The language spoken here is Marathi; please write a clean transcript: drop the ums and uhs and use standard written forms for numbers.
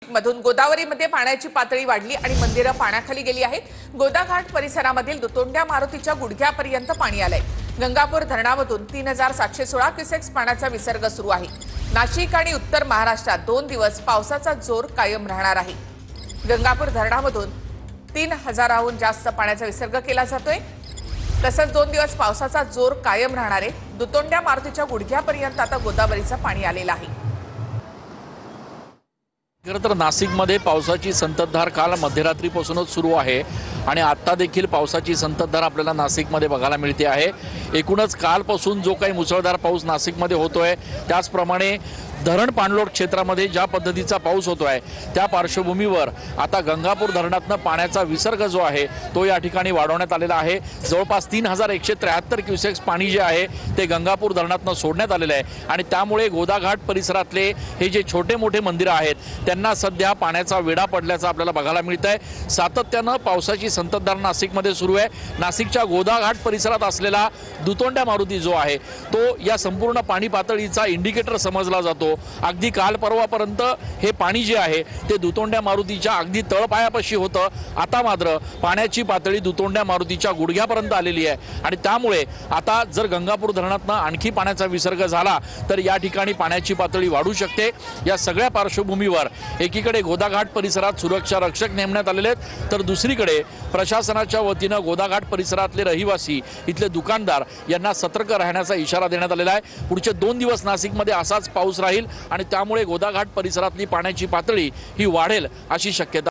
नाशिकमधून गोदावरीमध्ये पाण्याची पातळी वाढली आणि मंदिरं पाण्याखाली गेली आहेत। गोदाघाट परिसरामधील दुतोंड्या मारुतीच्या गुडघ्यापर्यंत पाणी आलंय। गंगापूर धरणामधून 3716 क्युसेक्स पाण्याचा विसर्ग सुरू आहे। नाशिक आणि उत्तर महाराष्ट्रात 2 दिवस पावसाचा जोर कायम राहणार आहे। गंगापूर धरणामधून 3000हून जास्त पाण्याचा विसर्ग केला जातोय। तसंच 2 दिवस पावसाचा जोर कायम राहणार आहे। दुतोंड्या मारुतीच्या गुडघ्यापर्यंत आता गोदावरीचं पाणी आलेलं आहे। खरं तर नाशिकमध्ये पावसाची संततधार काल मध्यरात्रीपासूनच सुरू आहे आणि आता देखील पावसाची संततधार आपल्याला नाशिकमध्ये बघायला मिळते आहे। एकूणच कालपासून जो काही मुसळधार पाऊस नाशिकमध्ये होतोय त्याचप्रमाणे धरण पाणलोट क्षेत्रामध्ये ज्या पद्धतीचा पाऊस होतोय त्या पार्श्वभूमीवर आता गंगापूर धरणातनं पाण्याचा विसर्ग जो आहे तो या ठिकाणी वाढवण्यात आलेला आहे। जवळपास 3173 क्युसेक्स पाणी जे आहे ते गंगापूर धरणातनं सोडण्यात आलेलं आहे आणि त्यामुळे गोदाघाट परिसरातले हे जे छोटे मोठे मंदिरं आहेत त्यांना सध्या पाण्याचा वेढा पडल्याचं आपल्याला बघायला मिळतंय। सातत्यानं पावसाची संततधार नाशिकमध्ये सुरू आहे। नाशिकच्या गोदाघाट परिसरात असलेला दुतोंड्या मारुती जो आहे तो या संपूर्ण पाणी पातळीचा इंडिकेटर समजला जातो। अगदी काल परवापर्यंत हे पाणी जे आहे ते दुतोंड्या मारुतीच्या अगदी तळपायापाशी होतं। आता मात्र पाण्याची पातळी दुतोंड्या मारुतीच्या गुडघ्यापर्यंत आलेली आहे आणि त्यामुळे आता जर गंगापूर धरणातनं आणखी पाण्याचा विसर्ग झाला तर या ठिकाणी पाण्याची पातळी वाढू शकते। या सगळ्या पार्श्वभूमीवर एकीकडे गोदाघाट परिसरात सुरक्षा रक्षक नेमण्यात आलेले आहेत तर दुसरीकडे प्रशासनाच्या वतीनं गोदाघाट परिसरातले रहिवासी इथले दुकानदार यांना सतर्क राहण्याचा इशारा देण्यात आलेला आहे। पुढचे 2 दिवस नाशिकमध्ये असाच पाऊस राहील आणि त्यामुळे गोदाघाट परिसरातली पाण्याची पातळी ही वाढेल अशी शक्यता